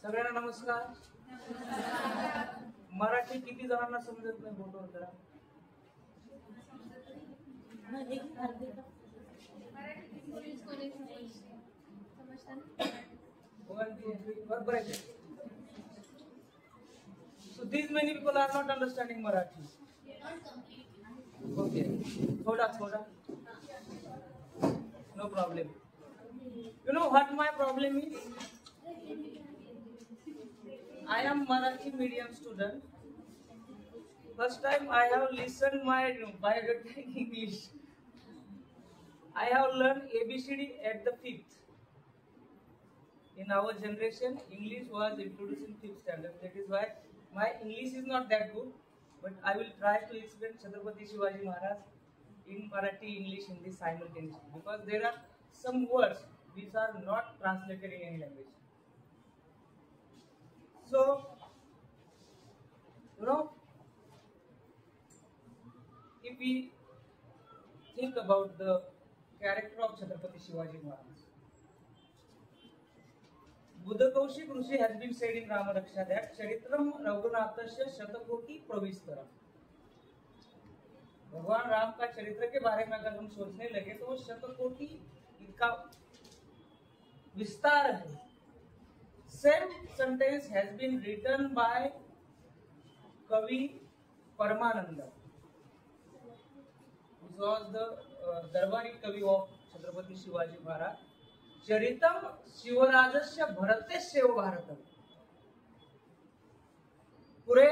सगळ्यांना नमस्कार. मराठी किती जणांना समजत नाही बोलतो जरा. बरोबर आहे. So these many people are not understanding Marathi. Okay. Thoda. No problem. You know what my problem is? I am Marathi medium student. First time I have listened my biography in English. I have learned ABCD at the 5th. In our generation, English was introduced in 5th standard. That is why my English is not that good. But I will try to explain Chhatrapati Shivaji Maharaj in Marathi, English, Hindi simultaneously. Because there are some words which are not translated in any language. So, you know, if we think about the character of Chhatrapati Shivaji Maharaj, Buddha Kaushik Rishi has been said in Ramaraksha that Charitram Raghunathasya Shatakoti Pravistara. भगवान राम का चरित्र के बारे में अगर हम सोचने लगे तो वो शतकोटि का विस्तार है. Same sentence has been written by Kavi Paramananda, which was the Darbari Kavi of Chhatrapati Shivaji Maharaj. चरितम शिवराजस्य भरतस्य भारतम. पूरे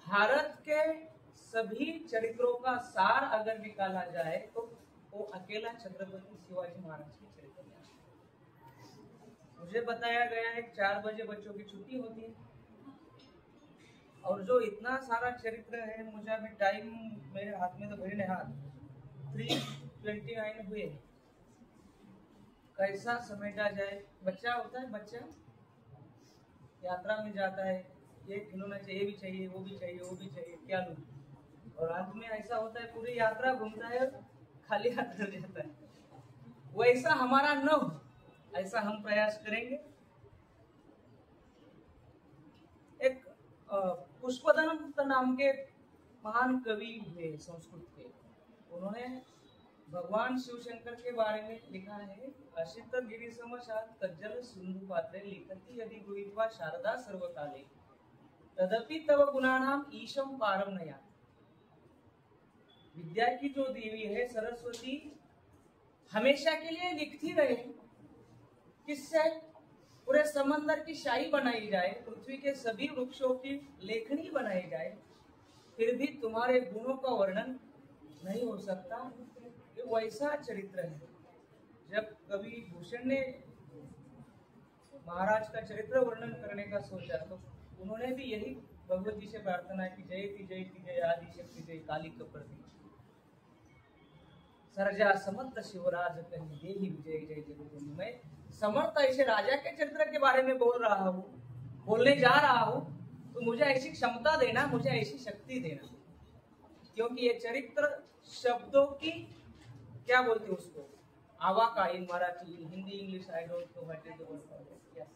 भारत के सभी चरित्रों का सार अगर निकाला जाए तो वो अकेला छत्रपति शिवाजी महाराज के चरित्र में. मुझे बताया गया है 4 बजे बच्चों की छुट्टी होती है और जो इतना सारा चरित्र है, मुझे अभी टाइम मेरे हाथ में तो भरी नहीं, हाथ 3:29 हुए. कैसा समेटा जाए. बच्चा होता है, बच्चा यात्रा में जाता है, ये खिलौना चाहिए, भी चाहिए, वो भी चाहिए, वो भी चाहिए, क्या लूं. और अंत में ऐसा होता है पूरी यात्रा घूमता है खाली हाथ कर जाता है. वैसा हमारा न हो, ऐसा हम प्रयास करेंगे. एक पुष्पदंत नाम के महान कवि हुए संस्कृत के. उन्होंने भगवान शिव शंकर के बारे में लिखा है. अशित गिरी समशात तज्जल सिंधु पात्रे लिखती यदि गृहीत्वा शारदा सर्वकाले तदपि तव गुणानाम ईशम पारम नया. विद्या की जो देवी है सरस्वती हमेशा के लिए लिखती रहे. किससे? पूरे समंदर की शाही बनाई जाए, पृथ्वी के सभी वृक्षों की लेखनी बनाई जाए, फिर भी तुम्हारे गुणों का वर्णन नहीं हो सकता. ये वैसा चरित्र है. जब कवि भूषण ने महाराज का चरित्र वर्णन करने का सोचा तो उन्होंने भी यही भगवत जी से प्रार्थना की, जयति जयति जय आदि शक्ति जय काली कप्रति सरजा समर्थ शिवराज कहीं देहि विजय जय जगत. मैं समर्थ ऐसे राजा के चरित्र के बारे में बोलने जा रहा हूँ तो मुझे ऐसी क्षमता देना, मुझे ऐसी शक्ति देना. क्योंकि ये चरित्र शब्दों की क्या बोलते उसको, आवाका in Marathi, in Hindi, English, I don't know what is the word for it. Yes,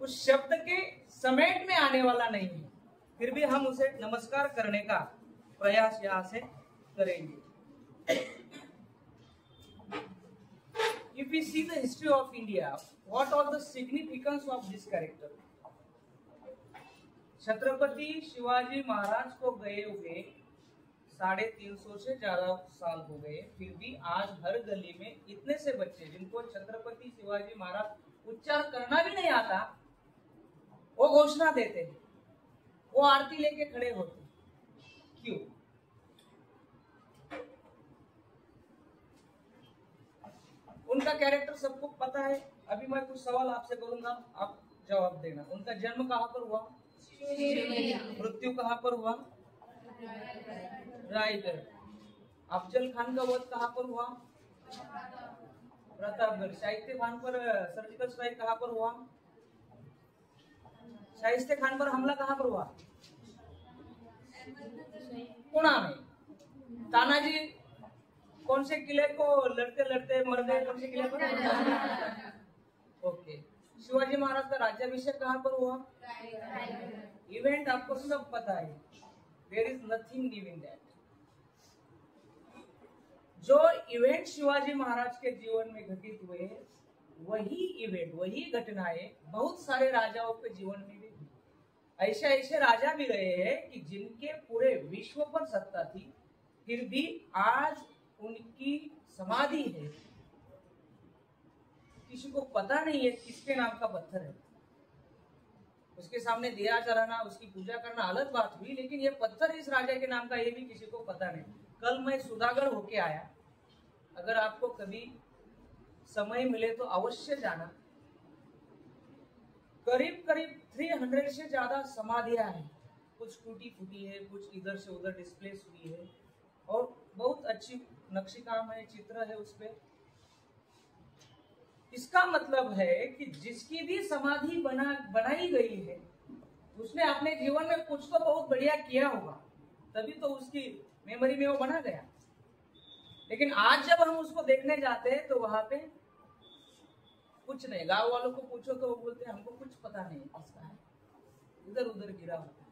उस शब्द के समेट में आने वाला नहीं है. फिर भी हम उसे नमस्कार करने का प्रयास यहाँ से करेंगे. If we see the history of India, what are the significance of this character? Chhatrapati Shivaji Maharaj को गए हुए 350 से ज्यादा साल हो गए. फिर भी आज हर गली में इतने से बच्चे जिनको छत्रपति शिवाजी महाराज उच्चार करना भी नहीं आता, वो घोषणा देते हैं, वो आरती लेके खड़े होते. क्यों? उनका कैरेक्टर सबको पता है. अभी मैं कुछ सवाल आपसे करूंगा, आप जवाब देना. उनका जन्म कहाँ पर हुआ? मृत्यु कहाँ पर हुआ? रायगढ़. अफजल खान का वध कहाँ पर हुआ? प्रतापगढ़. शाहिस्ते खान पर सर्जिकल स्ट्राइक कहाँ पर हुआ? शाहिस्ते खान पर हमला कहाँ पर हुआ? पुणे में. तानाजी कौन से किले को लड़ते लड़ते मर गए? कौन से किले पर? ओके. शिवाजी महाराज का राज्याभिषेक कहाँ पर हुआ? इवेंट आपको सब पता है, there is nothing new in that. जो इवेंट शिवाजी महाराज के जीवन में घटित हुए, वही इवेंट, वही घटनाएं बहुत सारे राजाओं के जीवन में भी हुई। ऐसे ऐसे राजा भी रहे हैं कि जिनके पूरे विश्व पर सत्ता थी, फिर भी आज उनकी समाधि है, किसी को पता नहीं है किसके नाम का पत्थर है। उसके सामने दिया जलाना, उसकी पूजा करना अलग बात हुई, लेकिन ये पत्थर इस राजा के नाम का ये भी किसी को पता नहीं। कल मैं सुधागढ़ होके आया, अगर आपको कभी समय मिले तो अवश्य जाना। करीब करीब 300 से ज्यादा समाधियां हैं, कुछ टूटी फूटी है, कुछ इधर से उधर डिस्प्लेस हुई है, और बहुत अच्छी नक्शी काम है, चित्र है उसपे। इसका मतलब है कि जिसकी भी समाधि बनाई गई है, उसने अपने जीवन में कुछ तो बहुत बढ़िया किया होगा, तभी तो उसकी मेमोरी में वो बना गया। लेकिन आज जब हम उसको देखने जाते हैं तो वहां पे कुछ नहीं, गांव वालों को पूछो तो वो बोलते हैं हमको कुछ पता नहीं किसका है, इधर उधर गिरा होता है।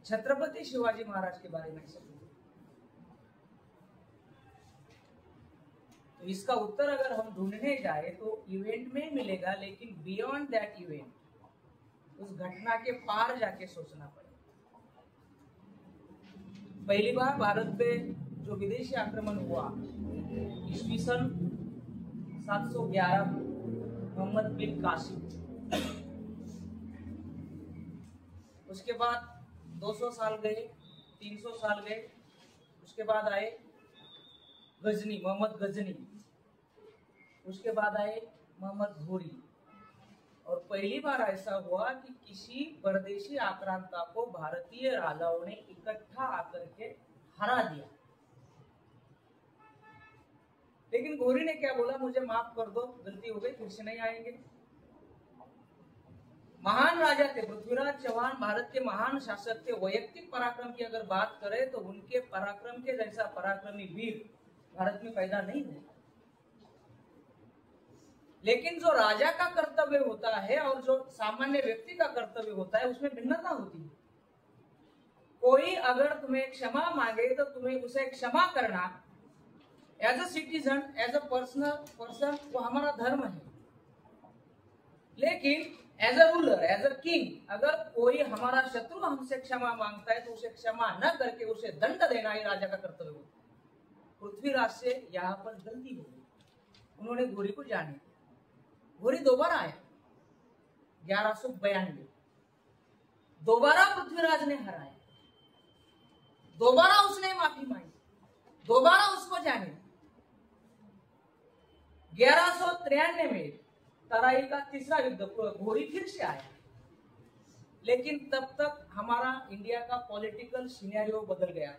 छत्रपति शिवाजी महाराज के बारे में समझो, तो इसका उत्तर अगर हम ढूंढने जाए तो इवेंट में मिलेगा, लेकिन बियॉन्ड दैट इवेंट, उस घटना के पार जाके सोचना पड़ेगा। पहली बार भारत पे जो विदेशी आक्रमण हुआ ईस्वी सन 711 मोहम्मद बिन कासिम, उसके बाद 200 साल गए, 300 साल गए, उसके बाद आए गजनी, मोहम्मद गजनी, उसके बाद आए मोहम्मद घोरी, और पहली बार ऐसा हुआ कि किसी परदेशी आक्रांता को भारतीय राजाओं ने इकट्ठा आकर के हरा दिया। लेकिन घोरी ने क्या बोला, मुझे माफ कर दो, गलती हो गई, फिर से नहीं आएंगे। महान राजा थे पृथ्वीराज चौहान, भारत के महान शासक थे। वैयक्तिक पराक्रम की अगर बात करें तो उनके पराक्रम के जैसा पराक्रमी वीर भारत में पैदा नहीं हुए। लेकिन जो राजा का कर्तव्य होता है और जो सामान्य व्यक्ति का कर्तव्य होता है, उसमें भिन्नता होती है। कोई अगर तुम्हें क्षमा मांगे तो तुम्हें उसे क्षमा करना as a citizen, as a person, वो हमारा धर्म है। लेकिन as a ruler, as a king, अगर कोई हमारा शत्रु हमसे क्षमा मांगता है तो उसे क्षमा न करके उसे दंड देना ही राजा का कर्तव्य होता है। पृथ्वीराज से यहाँ पर गलती हो गई, उन्होंने घोरी को जाने, घोरी दोबारा आया 1192, दोबारा पृथ्वीराज ने हराया, दोबारा उसने माफी मांगी, दोबारा उसको जाने। 1193 में तराई का तीसरा युद्ध, घोरी फिर से आया, लेकिन तब तक हमारा इंडिया का पॉलिटिकल सिनेरियो बदल गया।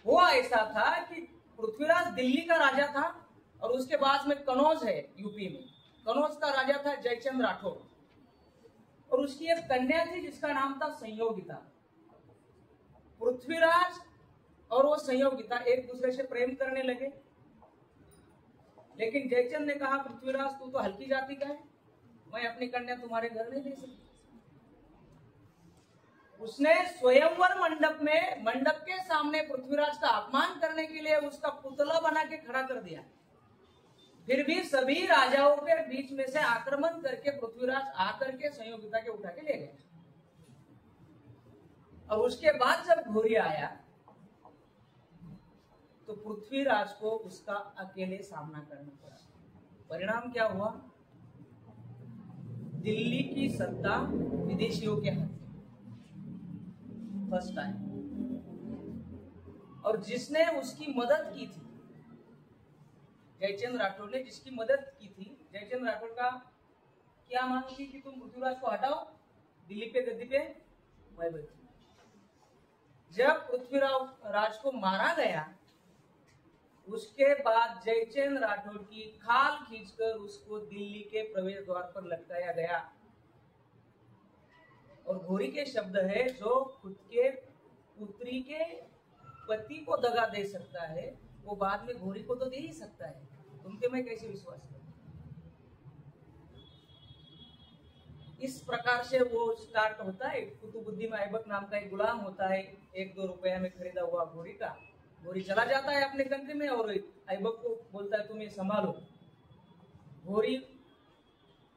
वो ऐसा था कि पृथ्वीराज दिल्ली का राजा था, और उसके बाद में कनौज है यूपी में, कनौज का राजा था जयचंद राठौर, और उसकी एक कन्या थी जिसका नाम था संयोगिता। पृथ्वीराज और वो संयोगिता एक दूसरे से प्रेम करने लगे, लेकिन जयचंद ने कहा पृथ्वीराज तू तो हल्की जाति का है, मैं अपनी कन्या तुम्हारे घर नहीं दे सकती। उसने स्वयंवर मंडप में, मंडप के सामने पृथ्वीराज का अपमान करने के लिए उसका पुतला बना के खड़ा कर दिया। फिर भी सभी राजाओं के बीच में से आक्रमण करके पृथ्वीराज आकर के संयोगिता के उठा के ले गए। और उसके बाद जब घोरी आया तो पृथ्वीराज को उसका अकेले सामना करना पड़ा। परिणाम क्या हुआ? दिल्ली की सत्ता विदेशियों के हाथ, फर्स्ट टाइम। और जिसने उसकी मदद की थी, जयचंद राठौर ने जिसकी मदद की थी, जयचंद राठौर का क्या मांग थी कि तुम पृथ्वीराज को हटाओ, दिल्ली पे गद्दी पे मैं बैठूं। जब पृथ्वीराज को मारा गया, उसके बाद जयचंद राठौर की खाल खींचकर उसको दिल्ली के प्रवेश द्वार पर लटकाया गया। और घोरी के शब्द है, जो खुद के पुत्री के पति को दगा दे सकता है, वो बाद में घोरी को तो दे ही सकता है, तुम पे मैं कैसे विश्वास करूं? इस प्रकार से वो स्टार्ट होता है। कुतुबुद्दीन ऐबक नाम का एक गुलाम होता है, 1-2 रुपया में खरीदा हुआ घोड़ी का। घोड़ी चला जाता है अपने कंट्री में और ऐबक को बोलता है तुम ये संभालो। घोड़ी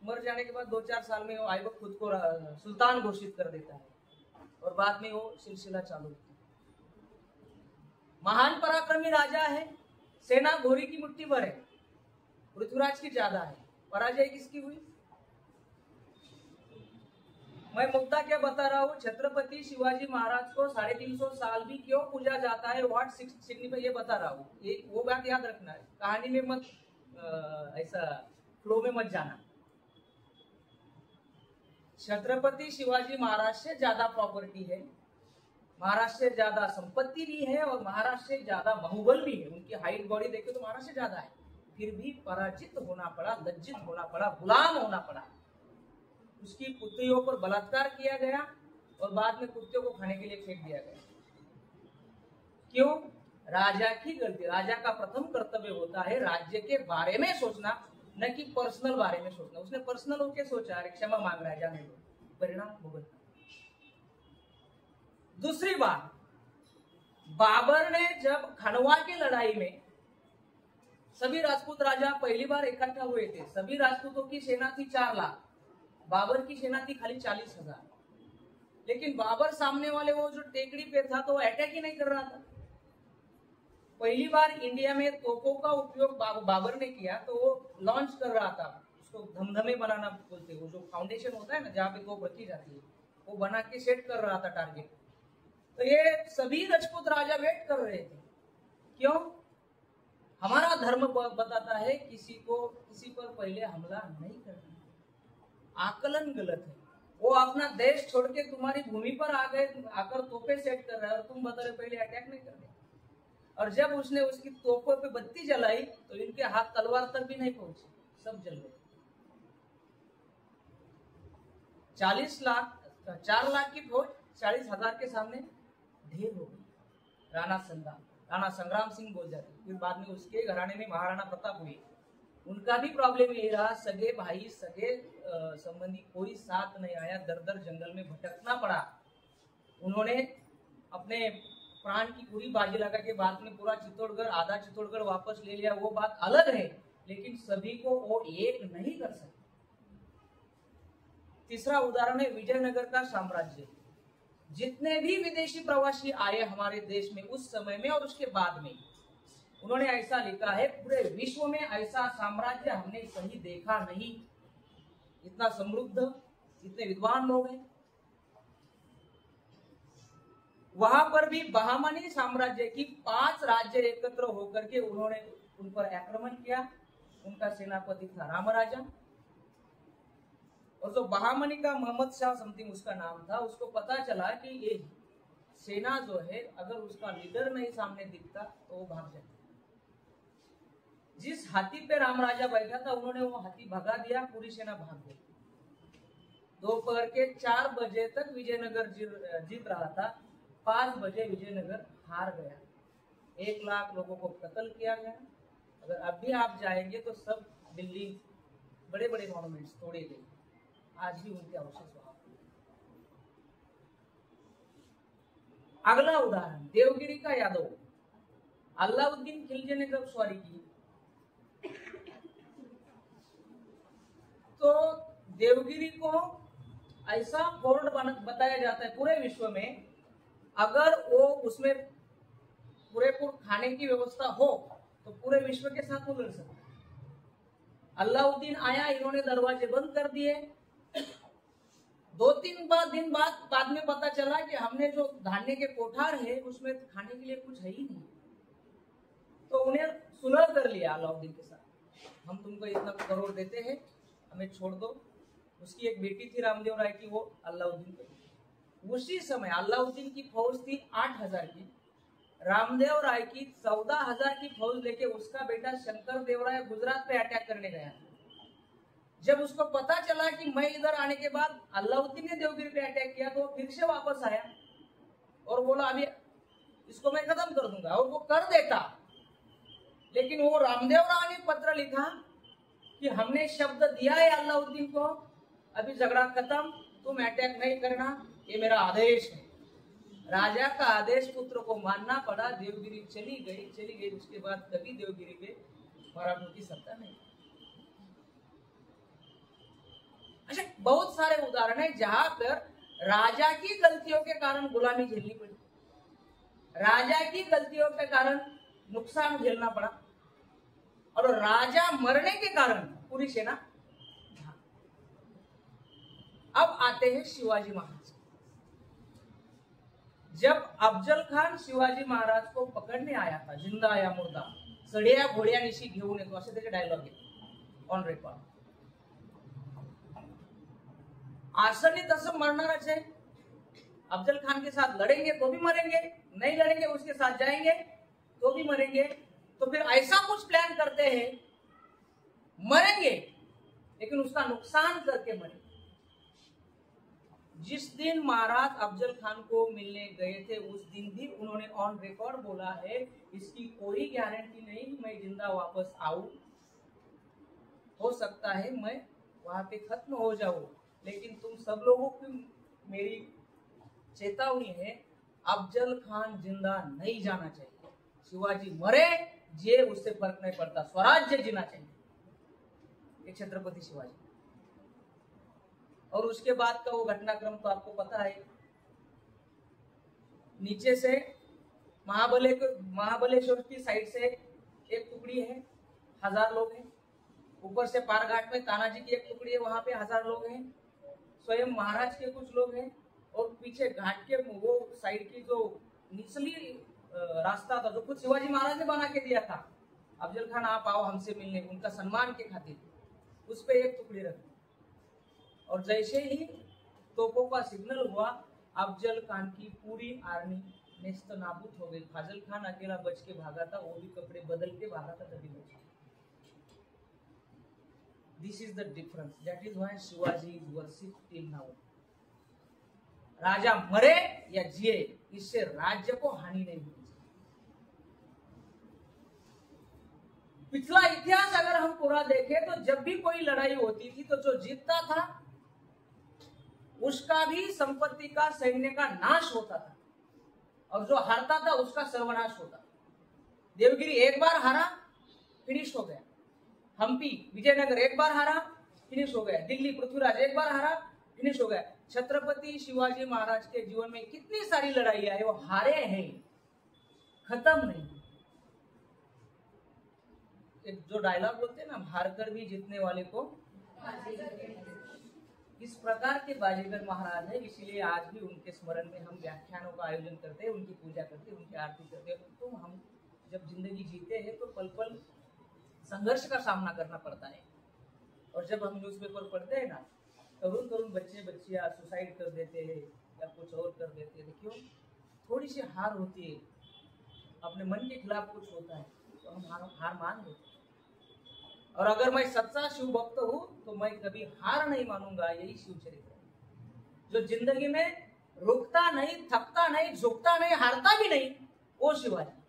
मर जाने के बाद 2-4 साल में वो ऐबक खुद को सुल्तान घोषित कर देता है और बाद में वो सिलसिला चालू होता है। महान पराक्रमी राजा है, सेना घोड़ी की मुट्ठी भर है, पृथ्वीराज की ज्यादा है, पराजय किसकी हुई? मैं मुद्दा क्या बता रहा हूँ, छत्रपति शिवाजी महाराज को 350 साल भी क्यों पूजा जाता है, व्हाट सिग्निफाई, ये बता रहा हूँ। ये वो बात याद रखना है, कहानी में मत ऐसा फ्लो में मत जाना। छत्रपति शिवाजी महाराज से ज्यादा प्रॉपर्टी है, महाराज से ज्यादा संपत्ति भी है और महाराज से ज्यादा बाहुबल भी है। उनकी हाइट बॉडी देखे तो महाराज से ज्यादा है, फिर भी पराजित होना पड़ा, लज्जित होना पड़ा, गुलाम होना पड़ा। उसकी पुत्रियों पर बलात्कार किया गया और बाद में कुत्ते को खाने के लिए फेंक दिया गया। क्यों? राजा की गलती। राजा का प्रथम कर्तव्य होता है राज्य के बारे में सोचना, न कि पर्सनल बारे में सोचना। उसने पर्सनल होके सोचा, अरे क्षमा मांग रहा है, जाने दो, परिणाम भुगतना। दूसरी बात, बाबर ने जब खनवा की लड़ाई में सभी राजपूत राजा पहली बार इकट्ठा हुए थे, सभी राजपूतों की सेना थी 4 लाख, बाबर की सेना थी खाली 40,000। लेकिन बाबर सामने वाले वो जो टेकड़ी पे था तो अटैक ही नहीं कर रहा था। पहली बार इंडिया में तोपों का उपयोग बाबर ने किया, तो वो लॉन्च कर रहा था, उसको धमधमे बनाना बोलते हैं, वो जो फाउंडेशन होता है ना जहाँ पे तोप रखी जाती है, वो बना के सेट कर रहा था टारगेट। तो ये सभी राजपूत राजा वेट कर रहे थे। क्यों? हमारा धर्म बताता है किसी पर पहले हमला नहीं करना। आकलन गलत है। वो अपना देश छोड़ के तुम्हारी भूमि पर आकर तोपे सेट कर रहा है और तुम बता रहे पहले अटैक नहीं करने। और जब उसने उसकी तोपों पे बत्ती जलाई तो इनके हाथ तलवार तक भी नहीं पहुंची, सब जल गए। 4 लाख की फौज 40,000 के सामने ढेर हो गई। राणा संग्राम सिंह बोल जाते। फिर बाद में उसके घराने में महाराणा प्रताप हुए, उनका भी प्रॉब्लम ये रहा, सगे भाई सगे संबंधी कोई साथ नहीं आया, दर दर जंगल में भटकना पड़ा। उन्होंने अपने प्राण की पूरी बाजी लगा के बाद में पूरा चित्तौड़गढ़, आधा चित्तौड़गढ़ वापस ले लिया, वो बात अलग है, लेकिन सभी को वो एक नहीं कर सकते। तीसरा उदाहरण है विजयनगर का साम्राज्य। जितने भी विदेशी प्रवासी आए हमारे देश में उस समय में और उसके बाद में, उन्होंने ऐसा लिखा है, पूरे विश्व में ऐसा साम्राज्य हमने कहीं देखा नहीं। इतना समृद्ध, इतने विद्वान लोग हैं। वहां पर भी बहामनी साम्राज्य की 5 राज्य एकत्र होकर के उन्होंने उन पर आक्रमण किया। उनका सेनापति था रामराजा, और जो बहामनी का मोहम्मद शाह समथिंग उसका नाम था, उसको पता चला कि ये सेना जो है अगर उसका लीडर नहीं सामने दिखता तो वो भाग जाता। जिस हाथी पे रामराजा बैठा था उन्होंने वो हाथी भगा दिया, पूरी सेना भाग गई। दोपहर के 4 बजे तक विजयनगर जीत रहा था, 5 बजे विजयनगर हार गया। 1 लाख लोगों को कत्ल किया गया। अगर अब भी आप जाएंगे तो सब बिल्डिंग, बड़े बड़े मॉन्यूमेंट्स तोड़े गए, आज भी उनके अवशेष वहां। अगला उदाहरण देवगिरी का यादव। अलाउद्दीन खिलजी ने जब स्वारी की तो देवगिरी को ऐसा फोर्ट बताया जाता है पूरे विश्व में, अगर वो उसमें पूरेपूर खाने की व्यवस्था हो तो पूरे विश्व के साथ वो लड़ सकता है। अलाउद्दीन आया, इन्होंने दरवाजे बंद कर दिए। 2-3 दिन बाद में पता चला कि हमने जो धान्य के कोठार है उसमें खाने के लिए कुछ है ही नहीं। तो उन्हें सुलह कर लिया अलाउद्दीन के साथ, हम तुमको इतना करोड़ देते हैं, हमें छोड़ दो। उसकी एक बेटी थी रामदेव राय की, वो अलाउद्दीन को। उसी समय अलाउद्दीन की फौज थी 8,000 की, रामदेव राय की 14,000 की फौज लेके उसका बेटा शंकर देव राय गुजरात पे अटैक करने गया। जब उसको पता चला कि मैं इधर आने के बाद अलाउद्दीन ने देवगिरी पे अटैक किया, तो वो फिर से वापस आया और बोला अभी इसको मैं खत्म कर दूंगा, और वो कर देता। लेकिन वो रामदेव राव ने पत्र लिखा कि हमने शब्द दिया है अलाउद्दीन को, अभी झगड़ा खत्म, तुम अटैक नहीं करना, ये मेरा आदेश है। राजा का आदेश पुत्र को मानना पड़ा, देवगिरी चली गई। उसके बाद कभी देवगिरी पे मराठों की सत्ता नहीं। अच्छा, बहुत सारे उदाहरण है जहां पर राजा की गलतियों के कारण गुलामी झेलनी पड़ी, राजा की गलतियों के कारण नुकसान झेलना पड़ा, और राजा मरने के कारण पूरी सेना। अब आते हैं शिवाजी महाराज। जब अफजल खान शिवाजी महाराज को पकडणे आया था, जिंदा या मुर्दा, सड्या घोड्यानिशी घेऊन येतो, असे त्याचे डायलॉग आहे ऑन रेकॉर्ड। आसनी तसं मरणारच है। अफजल खान के साथ लड़ेंगे तो भी मरेंगे, नहीं लड़ेंगे उसके साथ जाएंगे तो भी मरेंगे। तो फिर ऐसा कुछ प्लान करते हैं, मरेंगे लेकिन उसका नुकसान करके मरेंगे। जिस दिन महाराज अफजल खान को मिलने गए थे उस दिन भी उन्होंने ऑन रिकॉर्ड बोला है, इसकी कोई गारंटी नहीं मैं जिंदा वापस आऊं, हो सकता है मैं वहां पे खत्म हो जाऊं, लेकिन तुम सब लोगों की मेरी चेतावनी है, अफजल खान जिंदा नहीं जाना चाहिए। शिवाजी मरे जे उससे फर्क नहीं पड़ता, स्वराज्य जीना चाहिए, ये छत्रपति शिवाजी। और उसके बाद का वो घटनाक्रम तो आपको पता है। नीचे से महाबलेश्वर की साइड से एक टुकड़ी है, 1000 लोग हैं। ऊपर से पारघाट में तानाजी की एक टुकड़ी है, वहां पे 1000 लोग हैं। स्वयं महाराज के कुछ लोग हैं, और पीछे घाट के वो साइड की जो निचली रास्ता था, जो खुद शिवाजी महाराज ने बना के दिया था, अफजल खान आप आओ हमसे मिलने, उनका सम्मान के खातिर, उस पे एक टुकड़ी रखी। और जैसे ही तोपों का सिग्नल हुआ, अफजल खान की पूरी आर्मी नेस्तनाबूद हो गई। फाजल खान अकेला बच के भागा था, वो भी कपड़े बदल के भागा था, तभी बचा। This is the difference, that is why Shivaji is worshipped till now. राजा मरे या जिए, इससे राज्य को हानि नहीं होती। पिछला इतिहास अगर हम पूरा देखें तो जब भी कोई लड़ाई होती थी तो जो जीतता था उसका भी संपत्ति का, सैन्य का नाश होता था, और जो हारता था उसका सर्वनाश होता। देवगिरी एक बार हारा, फिनिश हो गया। हम्पी विजयनगर एक बार हारा, फिनिश हो गया। दिल्ली पृथ्वीराज एक बार हारा, फिनिश हो गया। छत्रपति शिवाजी महाराज के जीवन में कितनी सारी लड़ाइयां है, वो हारे हैं, खत्म नहीं। एक जो डायलॉग बोलते हैं ना, हारकर भी जीतने वाले को, इस प्रकार के बाजीगर महाराज है। इसीलिए आज भी उनके स्मरण में हम व्याख्यानों का आयोजन करते हैं, उनकी पूजा करते हैं, उनकी आरती करते हैं। तो हम जब जिंदगी जीते हैं तो पल पल संघर्ष का सामना करना पड़ता है। और जब हम न्यूज़पेपर पढ़ते हैं ना, तरुण बच्चे बच्चियां सुसाइड कर देते हैं या कुछ और कर देते हैं, क्यों? थोड़ी सी हार होती है, अपने मन के खिलाफ कुछ होता है तो हम हार मान लेते हैं। और अगर मैं सच्चा शिव भक्त हूं तो मैं कभी हार नहीं मानूंगा, यही शिव चरित्र है। जो जिंदगी में रुकता नहीं, थकता नहीं, झुकता नहीं, हारता भी नहीं, वो शिवाजी।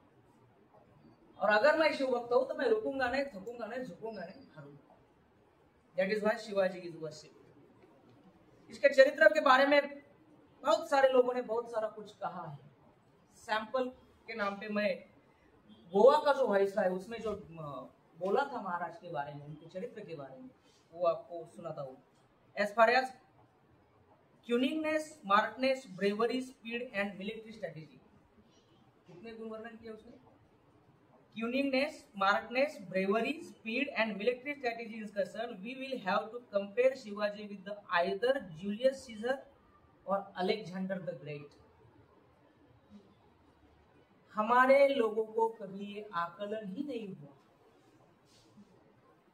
और अगर मैं शिव भक्त हूं तो मैं रुकूंगा नहीं, थकूंगा नहीं, झुकूंगा नहीं, हारूंगा। That is why Shivaji is worshipped. इसके चरित्र के बारे में बहुत सारे लोगों ने बहुत सारा कुछ कहा है। सैंपल के नाम पे मैं गोवा का जो वायसराय है उसमें जो बोला था महाराज के बारे में, उनके चरित्र के बारे में, वो आपको सुनाता हूँ। As far as cunningness, smartness, bravery, speed and military strategy, कितने गुण वर्णन किए उसने? Cunningness, smartness, bravery, speed and military strategy is concern, we will have to compare Shivaji with the either Julius Caesar और अलेक्जेंडर द ग्रेट। हमारे लोगों को कभी ये आकलन ही नहीं हुआ।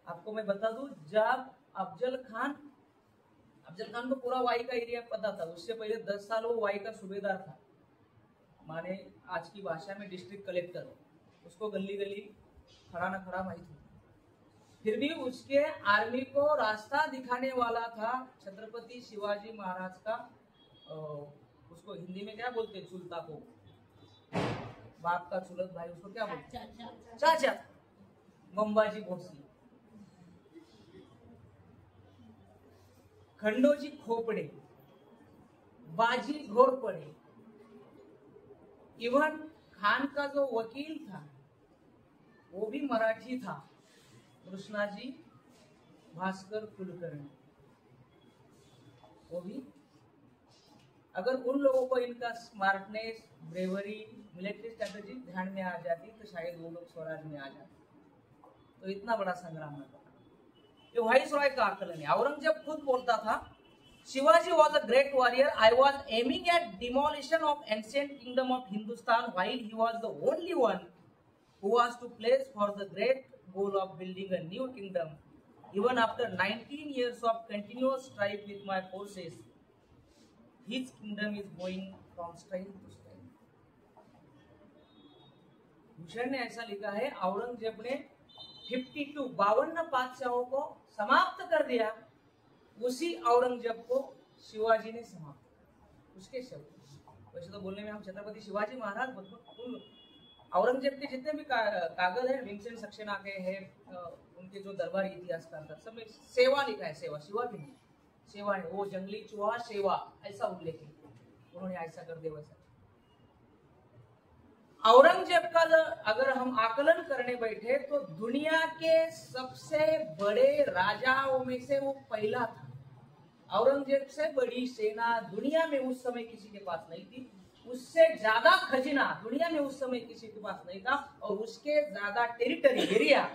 आपको मैं बता दूं, जब अफजल खान को पूरा वाई का एरिया पता था, उससे पहले 10 साल वो वाई का सूबेदार था, माने आज की भाषा में डिस्ट्रिक्ट कलेक्टर, उसको गली गली खड़ा न खड़ा माहित था। फिर भी उसके आर्मी को रास्ता दिखाने वाला था छत्रपति शिवाजी महाराज का, उसको हिंदी में क्या बोलते हैं, चुलता को, बाप का चुलत भाई, उसको क्या बोलते हैं, चाचा। मंबाजी भोसले, खंडोजी खोपड़े, बाजी घोरपड़े, इवन खान का जो वकील था वो भी मराठी था, कृष्णाजी भास्कर कुलकर्णी, वो भी। अगर उन लोगों को इनका स्मार्टनेस, ब्रेवरी, मिलिट्री स्ट्रेटेजी ध्यान में आ जाती तो शायद वो लोग स्वराज में आ जाते। तो इतना बड़ा संग्राम है। ये वाइसरॉय का आकलन है। औरंगजेब खुद बोलता था, Shivaji was a great warrior. I was aiming at demolition of ancient kingdom of Hindustan, while he was the only one who was to place for the great goal of building a new kingdom. Even after 19 years of continuous strife with my forces, his kingdom is going from strength to strength. Bhushan ने ऐसा लिखा है, औरंगजेब ने 52 बादशाहों को समाप्त कर दिया, उसी औरंगजेब को शिवाजी ने समाप्त किया। उसके शब्द। वैसे तो बोलने में हम छत्रपति शिवाजी महाराज औरंगजेब के जितने भी कागज है, विंसेंट सक्सेना के हैं, उनके जो दरबारी इतिहासकार था, सब में सेवा लिखा है, सेवा, शिवा भी नहीं, सेवा है। वो जंगली चूहा सेवा ऐसा उल्लेख है, उन्होंने ऐसा कर दिया वैसा। औरंगजेब का अगर हम आकलन करने बैठे तो दुनिया के सबसे बड़े राजाओं में से वो पहला था। औरंगजेब से बड़ी सेना दुनिया में उस समय किसी के पास नहीं थी, उससे ज्यादा खजाना दुनिया में उस समय किसी के पास नहीं था, और उसके ज्यादा टेरिटरी एरिया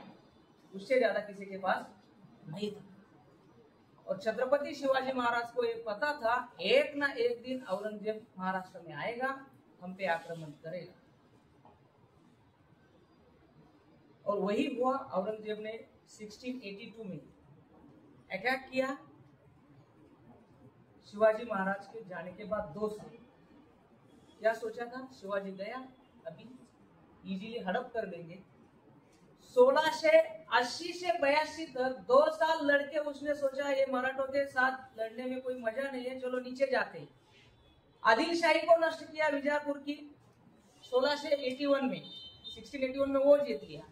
उससे ज्यादा किसी के पास नहीं था। और छत्रपति शिवाजी महाराज को ये पता था, एक ना एक दिन औरंगजेब महाराष्ट्र में आएगा, हम पे आक्रमण करेगा। और वही हुआ। औरंगजेब ने 1682 में अटैक किया। शिवाजी महाराज के जाने के बाद 2 साल क्या सोचा था, शिवाजी गया, अभी इजीली हड़प कर देंगे। 1680 से 82 तक 2 साल लड़के उसने सोचा ये मराठों के साथ लड़ने में कोई मजा नहीं है, चलो नीचे जाते। आदिल शाही को नष्ट किया बीजापुर की 1681 में, 1681 में वो जीत लिया।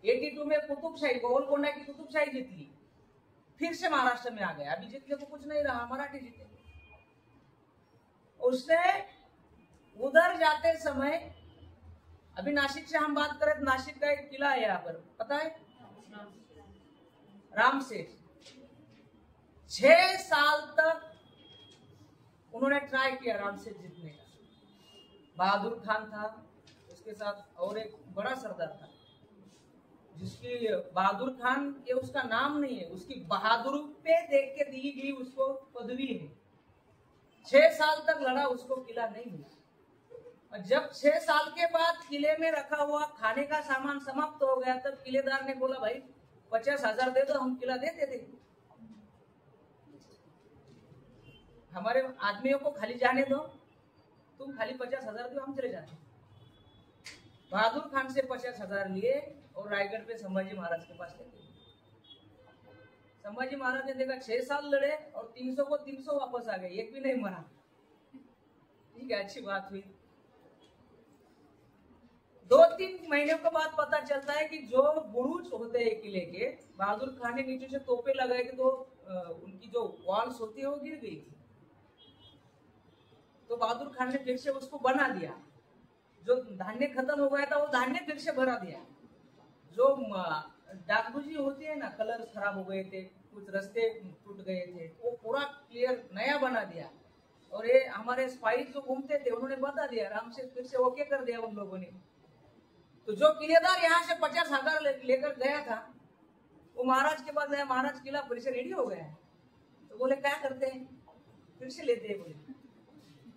82 में कुतुबशाही, गोलकोंडा की कुतुबशाही जीत ली, फिर से महाराष्ट्र में आ गया। अभी जीतने को कुछ नहीं रहा, मराठी जीते। उसने उधर जाते समय, अभी नासिक से हम बात करें, नासिक का एक किला है यहाँ पर, पता है, रामसेठ। 6 साल तक उन्होंने ट्राई किया रामसेठ जीतने का। बहादुर खान था उसके साथ, और एक बड़ा सरदार था जिसकी बहादुर खान, ये उसका नाम नहीं है, उसकी बहादुरी पे देख के दी गई उसको पदवी है। 6 साल तक लड़ा, उसको किला नहीं मिला। और जब 6 साल के बाद किले में रखा हुआ खाने का सामान समाप्त हो गया, तब किलेदार ने बोला, भाई 50,000 दे दो, हम किला देते थे, हमारे आदमियों को खाली जाने दो, तुम खाली 50,000 दो, हम चले जाते। बहादुर खान से 50,000 लिए और रायगढ़ पे संभाजी महाराज के पास ले गए। संभाजी महाराज ने देखा 6 साल लड़े और 300 को 300 वापस आ गए, एक भी नहीं मरा। ठीक है, अच्छी बात हुई। 2-3 महीनों के बाद पता चलता है कि जो बुरुज होते हैं किले के, बहादुर खान ने नीचे से तोपे लगाए कि तो उनकी जो वॉल्स होती है वो गिर गई थी। तो बहादुर खान ने फिर से उसको बना दिया। जो धान्य खत्म हो गया था वो धान्य फिर से भरा दिया। जो डागडुजी होती है ना, कलर खराब हो गए थे, कुछ रास्ते टूट गए थे, वो पूरा क्लियर नया बना दिया। और ये हमारे स्पाइस जो घूमते थे उन्होंने बता दिया, राम से फिर से ओके कर दिया उन लोगों ने। तो जो किलेदार यहाँ से 50,000 लेकर गया था, वो महाराज के पास गया, महाराज किला फिर से रेडी हो गया है। तो बोले क्या करते हैं, फिर से लेते हैं। बोले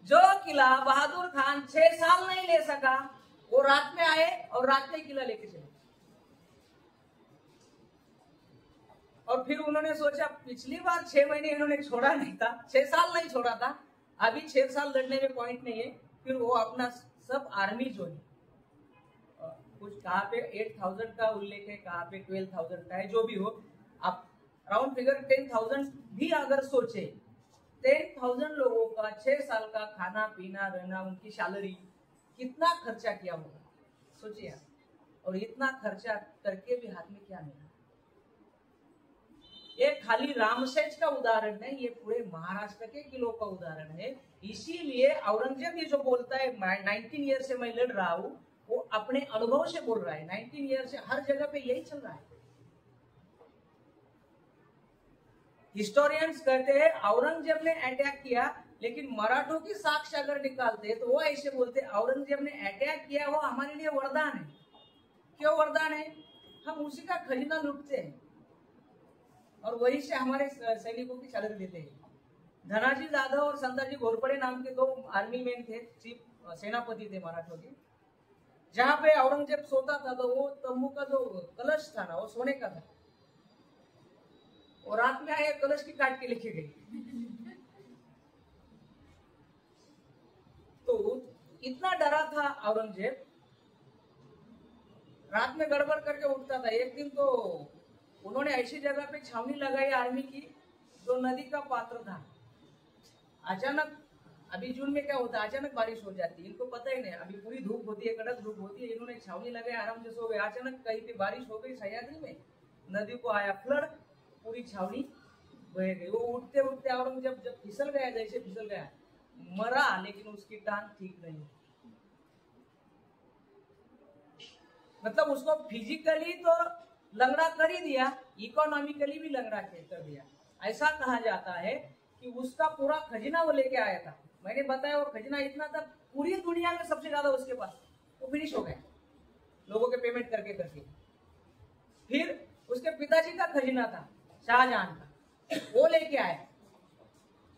जो किला बहादुर खान 6 साल नहीं ले सका, वो रात में आए और रात में किला लेके चले। और फिर उन्होंने सोचा, पिछली बार 6 महीने इन्होंने छोड़ा नहीं था, 6 साल नहीं छोड़ा था, अभी 6 साल लड़ने में पॉइंट नहीं है। फिर वो अपना सब आर्मी जो है, कुछ कहाँ पे 8,000 का उल्लेख है, कहाँ पे 12,000 का है, जो भी हो, आप राउंड फिगर 10,000 भी अगर सोचे, 10,000 लोगों का 6 साल का खाना पीना रहना, उनकी सैलरी, कितना खर्चा किया होगा, सोचिए। और इतना खर्चा करके भी हाथ में क्या मिला? ये खाली रामसेज का उदाहरण नहीं, ये पूरे महाराष्ट्र के किलों का उदाहरण है। इसीलिए औरंगजेब ये जो बोलता है 19 ईयर से मैं लड़ रहा हूं, वो अपने अनुभव से बोल रहा है। 19 ईयर से हर जगह पे यही चल रहा है। हिस्टोरियंस कहते हैं औरंगजेब ने अटैक किया, लेकिन मराठों की साक्ष्य अगर निकालते तो वो ऐसे बोलते औरंगजेब ने अटैक किया, वो हमारे लिए वरदान है। क्यों वरदान है? हम उसी का खजाना लूटते हैं और वही से हमारे सैनिकों की सैलरी देते हैं। धनाजी जाधव और संताजी घोरपड़े नाम के 2 आर्मी मैन थे, चीफ सेनापति थे मराठों के। जहां पे औरंगजेब सोता था तो वो तंबू का जो कलश था ना, वो सोने का था, और रात में आए कलश की काट के लेके गई। तो इतना डरा था औरंगजेब, रात में गड़बड़ करके उठता था। एक दिन तो उन्होंने ऐसी जगह पे छावनी लगाई आर्मी की जो नदी का पात्र था। अचानक, अभी जून में क्या होता है, अचानक बारिश हो जाती है, इनको पता ही नहीं, अभी पूरी धूप होती है, कड़क धूप होती है। इन्होंने छावनी लगाई, आराम से सो गए। अचानक कहीं पे बारिश हो गई सह्याद्री में, नदी को आया फ्लड, पूरी छावनी बह गई। वो उठते उठते औरंगजेब जब फिसल गया, जैसे फिसल गया, मरा, लेकिन उसकी टांग ठीक नहीं। मतलब उसको फिजिकली तो लंगड़ा कर ही दिया, इकोनॉमिकली भी लंगड़ा कर दिया। ऐसा कहा जाता है कि उसका पूरा खजाना वो लेके आया था। मैंने बताया वो खजाना इतना था, पूरी दुनिया में सबसे ज्यादा उसके पास, वो फिनिश हो गया लोगों के पेमेंट करके करके। फिर उसके पिताजी का खजाना था शाहजहां का, वो लेके आया।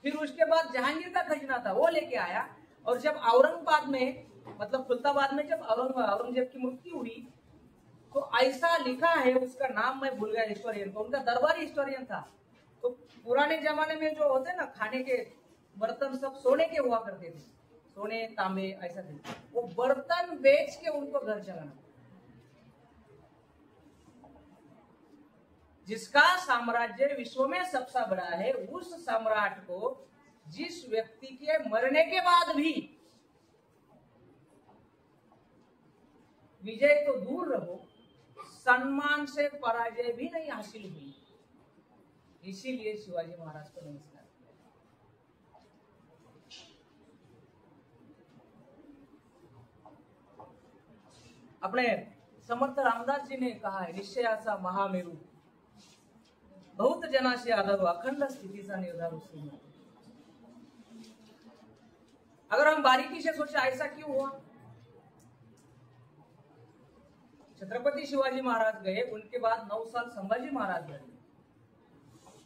फिर उसके बाद जहांगीर का खजाना था, वो लेके आया। और जब औरंगाबाद में, मतलब खुलताबाद में जब औरंगजेब की मृत्यु हुई, तो ऐसा लिखा है, उसका नाम मैं भूल गया हिस्टोरियन को, उनका दरबारी हिस्टोरियन था। तो पुराने जमाने में जो होते ना खाने के बर्तन सब सोने के हुआ करते थे, सोने तांबे ऐसा थे, वो बर्तन बेच के उनको घर चलाना। जिसका साम्राज्य विश्व में सबसे बड़ा है, उस सम्राट को जिस व्यक्ति के मरने के बाद भी विजय तो दूर रहो, सम्मान से पराजय भी नहीं हासिल हुई, इसीलिए शिवाजी महाराज को नमस्कार किया। अपने समर्थ रामदास जी ने कहा है, निश्चयाचा महामेरू बहुत जनाशी आधार, अखंड स्थितीचा निर्धार उसमें। अगर हम बारीकी से सोचे ऐसा क्यों हुआ? छत्रपति शिवाजी महाराज गए, उनके बाद 9 साल संभाजी महाराज गए।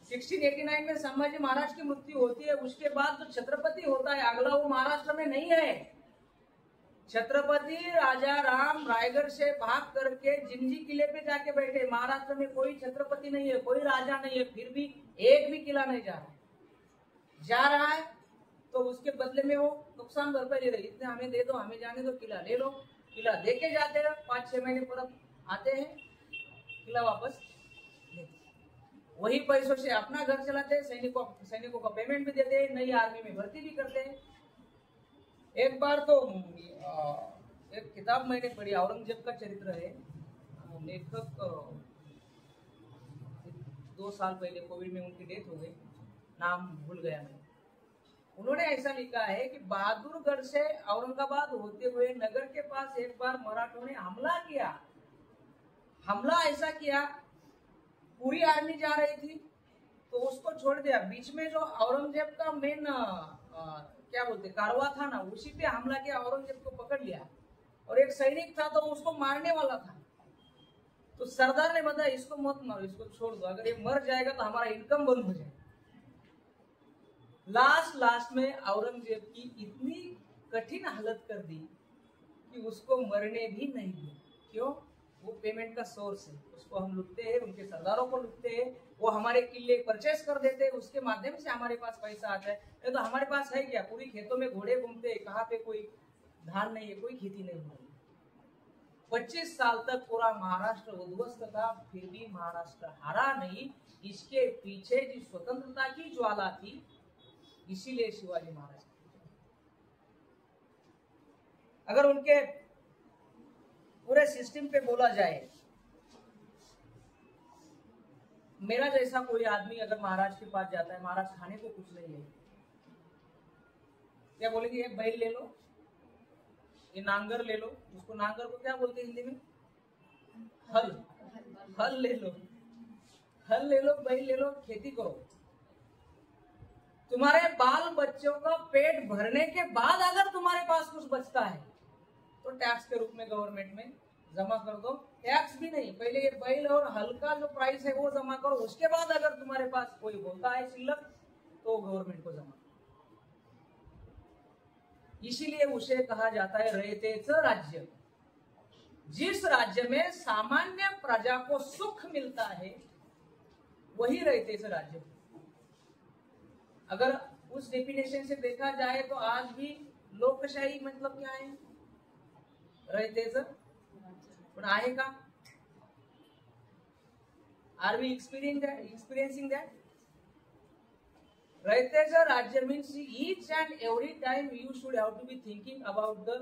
1689 में संभाजी महाराज की मृत्यु होती है। उसके बाद जो छत्रपति होता है अगला, वो महाराष्ट्र में नहीं है। छत्रपति राजा राम रायगढ़ से भाग करके जिंजी किले पे जाके बैठे। महाराष्ट्र में कोई छत्रपति नहीं है, कोई राजा नहीं है, फिर भी एक भी किला नहीं जा रहा है तो उसके बदले में वो नुकसान भरपाई ले रहे, इतने हमें दे दो, हमें जाने दो, किला ले लो। किला देके जाते हैं, 5-6 महीने पर आते हैं, किला वापस लेते। वही पैसों से अपना घर चलाते हैं, सैनिकों का पेमेंट भी देते हैं, नई आर्मी में भर्ती भी करते हैं। एक बार तो एक किताब मैंने पढ़ी, औरंगजेब का चरित्र है, लेखक 2 साल पहले कोविड में उनकी डेथ हो गई, नाम भूल गया मैं। उन्होंने ऐसा लिखा है कि बहादुरगढ़ से औरंगाबाद होते हुए नगर के पास एक बार मराठों ने हमला किया। हमला ऐसा किया, पूरी आर्मी जा रही थी तो उसको छोड़ दिया, बीच में जो औरंगजेब का मेन क्या बोलते कारवा था ना, उसी पे हमला किया, औरंगजेब को पकड़ लिया। और एक सैनिक था तो उसको मारने वाला था, तो सरदार ने बताया इसको मत मारो, इसको छोड़ दो, अगर ये मर जाएगा तो हमारा इनकम बंद हो जाएगा। लास्ट में औरंगजेब की इतनी कठिन हालत कर दी कि उसको मरने भी नहीं दिया। क्यों? वो पेमेंट का सोर्स है, उसको हम लुटते हैं, उनके सरदारों को लुटते हैं, वो हमारे किले परचेस कर देते हैं, उसके माध्यम से हमारे पास पैसा आता है। नहीं तो हमारे पास है क्या? पूरी खेतों में घोड़े घूमते हैं, कहाँ पे कोई धान नहीं है, कोई खेती नहीं हो रही। 25 साल तक पूरा महाराष्ट्र उद्ध्वस्त था, फिर भी महाराष्ट्र हारा नहीं। इसके पीछे जो स्वतंत्रता की ज्वाला थी, इसीलिए शिवाजी महाराज। अगर उनके पूरे सिस्टम पे बोला जाए, मेरा जैसा कोई आदमी अगर महाराज के पास जाता है, महाराज खाने को कुछ नहीं है, क्या बोलेंगे? ये बैल ले लो, ये नांगर ले लो। उसको नांगर को क्या बोलते हैं हिंदी में? हल। हल ले लो, हल ले लो, बैल ले लो, खेती करो। तुम्हारे बाल बच्चों का पेट भरने के बाद अगर तुम्हारे पास कुछ बचता है तो टैक्स के रूप में गवर्नमेंट में जमा कर दो। टैक्स भी नहीं, पहले ये बैल और हल का जो प्राइस है वो जमा करो, उसके बाद अगर तुम्हारे पास कोई बोलता है शिल्लक तो गवर्नमेंट को जमा। इसीलिए उसे कहा जाता है रयतेच राज्य। जिस राज्य में सामान्य प्रजा को सुख मिलता है वही रयतेच राज्य। अगर उस डेफिनेशन से देखा जाए तो आज भी लोकशाही मतलब क्या है? रयतेच पण आहे का? Are we experiencing that? रयतेच राज्य means each and every time you should have to be thinking about the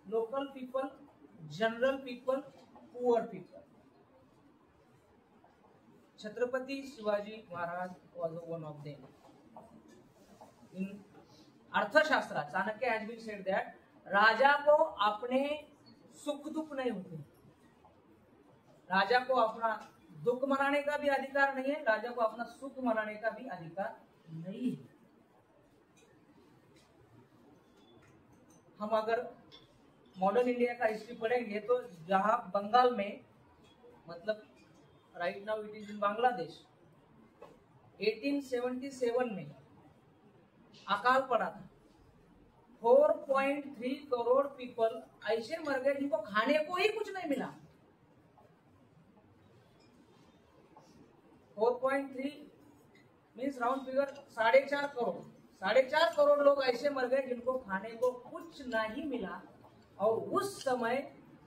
local people, general people, poor people. Chhatrapati Shivaji Maharaj was one of them. In अर्थशास्त्र Chanakya has been said that राजा को अपने सुख दुख नहीं होते, राजा को अपना दुख मनाने का भी अधिकार नहीं है, राजा को अपना सुख मनाने का भी अधिकार नहीं है। हम अगर मॉडर्न इंडिया का हिस्ट्री पढ़ेंगे तो जहां बंगाल में, मतलब right now it is in Bangladesh, 1877 में अकाल पड़ा था। 4.3 करोड़ पीपल ऐसे मर गए जिनको खाने को ही कुछ नहीं मिला। 4.3 means round figure 4.5 crore. 4.5 crore लोग ऐसे मर गए जिनको खाने को कुछ नहीं मिला। और उस समय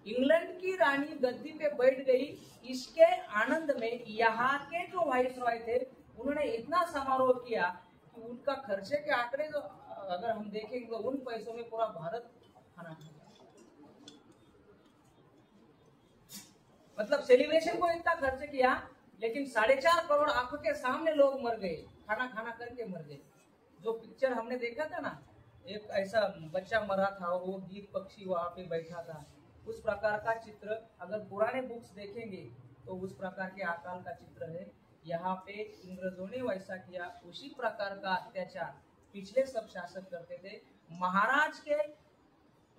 इंग्लैंड की रानी गद्दी पे बैठ गई। इसके आनंद में यहाँ के जो वाइसरॉय थे उन्होंने इतना समारोह किया कि उनका खर्चे के आंकड़े जो अगर हम देखेंगे तो उन पैसों में पूरा भारत खाना खाया। मतलब सेलिब्रेशन को इतना खर्च किया, लेकिन 4.5 करोड़ आंखों के सामने लोग मर गए, खाना खाना करके मर गए। जो पिक्चर हमने देखा था ना, एक ऐसा बच्चा मरा था और वो गीत पक्षी वहां पे बैठा था, उस प्रकार का चित्र अगर पुराने बुक्स देखेंगे तो उस प्रकार के अकाल का चित्र है। यहाँ पे इंग्रजों ने वैसा किया, उसी प्रकार का अत्याचार पिछले सब शासक करते थे। महाराज के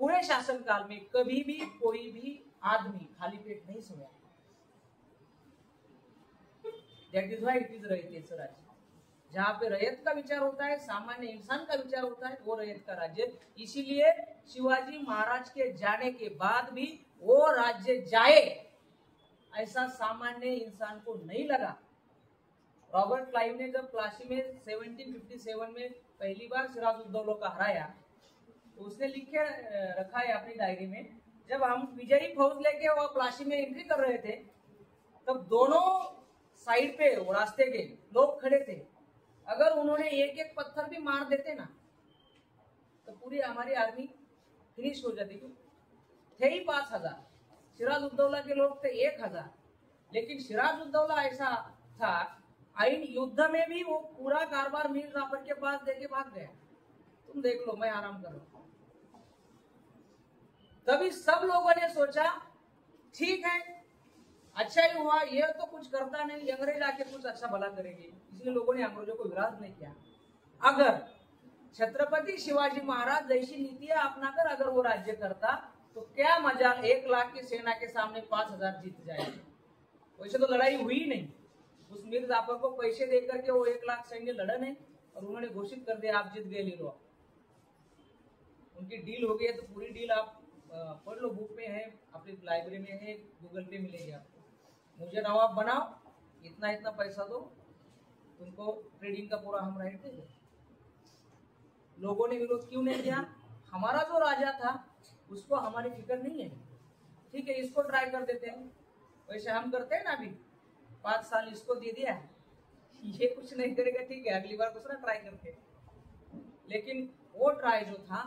पूरे शासन काल में कभी भी कोई भी आदमी खाली पेट नहीं सोया। That is why it is रयतेच राज्य। जहाँ पे रयत का विचार होता है, सामान्य इंसान का विचार होता है, वो रयत का राज्य। इसीलिए शिवाजी महाराज के जाने के बाद भी वो राज्य जाए ऐसा सामान्य इंसान को नहीं लगा। रॉबर्ट क्लाइव ने जब प्लासी में 1757 में पहली बार सिराजुद्दौला को हराया तो उसने लिखे रखा है अपनी डायरी में, जब हम विजयी फौज लेके वो प्लासी में एंट्री कर रहे थे तब दोनों साइड पे रास्ते के लोग खड़े थे। अगर उन्होंने एक एक पत्थर भी मार देते ना तो पूरी हमारी आर्मी फिनिश हो जाती। थे ही 5000, सिराजुद्दौला के लोग थे 1000। लेकिन सिराजुद्दौला ऐसा था, आइन युद्ध में भी वो पूरा कारबार मीर जाफर के पास देके भाग गया, तुम देख लो मैं आराम कर रहा हूं। तभी सब लोगों ने सोचा ठीक है, अच्छा ही हुआ, ये तो कुछ करता नहीं, अंग्रेज आके कुछ अच्छा भला करेंगे, इसलिए लोगों ने अंग्रेजों को विरोध नहीं किया। अगर छत्रपति शिवाजी महाराज जैसी नीतियां अपनाकर अगर वो राज्य करता तो क्या मजा, 1 लाख की सेना के सामने 5000 जीत जाएगी। वैसे तो लड़ाई हुई नहीं, उस मीर जाफर को पैसे देकर के वो 1 लाख सैन्य लड़ा नहीं और उन्होंने घोषित कर दिया आप जीत गए, ले लो। उनकी डील हो गई है तो पूरी डील आप पढ़ लो, बुक में है, अपनी लाइब्रेरी में है, गूगल पे मिलेगी आपको। मुझे नवाब बनाओ, इतना इतना पैसा दो, तुमको ट्रेडिंग का पूरा हम राइट देंगे। लोगों ने विरोध क्यों नहीं किया? हमारा जो राजा था उसको हमारी फिक्र नहीं है, ठीक है इसको ट्राई कर देते हैं, वैसे हम करते हैं ना। अभी 5 साल इसको दे दिया, ये कुछ नहीं करेगा, ठीक है अगली बार दूसरा ट्राई करते हैं। लेकिन वो ट्राई जो था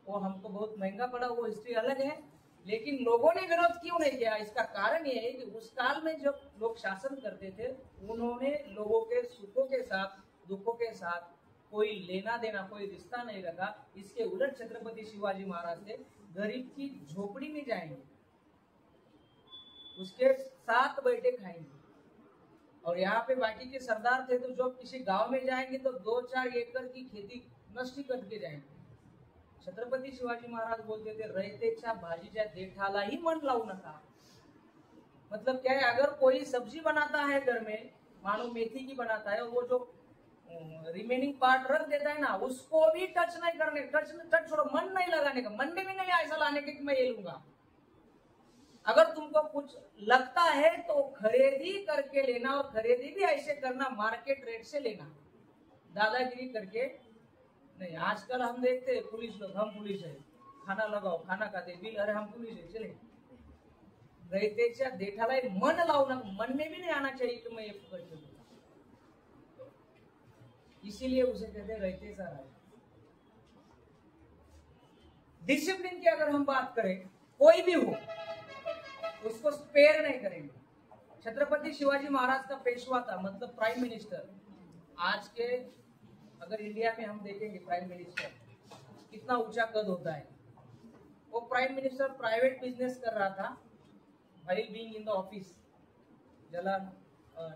वो हमको बहुत महंगा पड़ा, वो हिस्ट्री अलग है। लेकिन लोगों ने विरोध क्यों नहीं किया? इसका कारण यह है कि उस काल में जब लोग शासन करते थे, उन्होंने लोगों के सुखों के साथ दुखों के साथ कोई लेना देना, कोई रिश्ता नहीं रखा। इसके उलट छत्रपति शिवाजी महाराज थे, गरीब की झोपड़ी में जाएंगे, उसके साथ बैठे खाएंगे। और यहाँ पे बाकी के सरदार थे तो जब किसी गांव में जाएंगे तो 2-4 एकड़ की खेती नष्ट करके जाएंगे। छत्रपति शिवाजी महाराज बोलते थे, रयतेच्या भाजीच्या देठाला ही मन लावू नका। मतलब क्या है, अगर कोई सब्जी बनाता है घर में, मानो मेथी की बनाता है, और वो जो रिमेनिंग पार्ट रख देता है ना, उसको भी टच नहीं करने, टच छोड़ो, मन नहीं लगाने का, मन में भी नहीं ऐसा लाने के कि मैं ये लूंगा। अगर तुमको कुछ लगता है तो खरीदी करके लेना, और खरीदी भी ऐसे करना मार्केट रेट से लेना, दादागिरी करके नहीं। आजकल हम देखते हैं पुलिस लोग, हम पुलिस है, खाना लगाओ, खाना खाते बिल, अरे हम पुलिस है, चले। रयतेच्या देठाला मन लावना, मन में भी नहीं आना चाहिए कि मैं ये पकड़ के लूंगा। इसीलिए उसे कहते हैं रयतेचा राजा। डिसिप्लिन की अगर हम बात करें, कोई भी हो उसको स्पेयर नहीं करेंगे। छत्रपति शिवाजी महाराज का पेशवा था, मतलब प्राइम मिनिस्टर। आज के अगर इंडिया में हम देखेंगे प्राइम मिनिस्टर कितना ऊंचा कद होता है। वो प्राइम मिनिस्टर प्राइवेट बिजनेस कर रहा था, while being in the office, ज्याला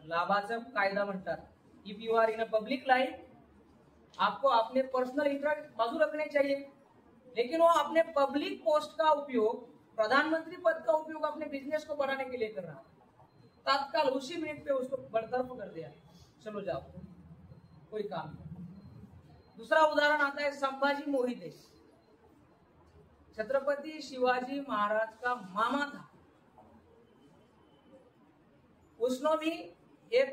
लाभाचा कायदा म्हणतात। If you are in a public life, आपको अपने पर्सनल इंटरेस्ट बाजू रखने चाहिए, लेकिन वो अपने पब्लिक पोस्ट का उपयोग, प्रधानमंत्री पद का उपयोग अपने बिजनेस को बढ़ाने के लिए कर रहा है। तत्काल उसी मिनट पे उसको बर्तरफ कर दिया, चलो जाओ, कोई काम नहीं। दूसरा उदाहरण आता है संभाजी मोहिते। छत्रपति शिवाजी महाराज का मामा था, उसने भी एक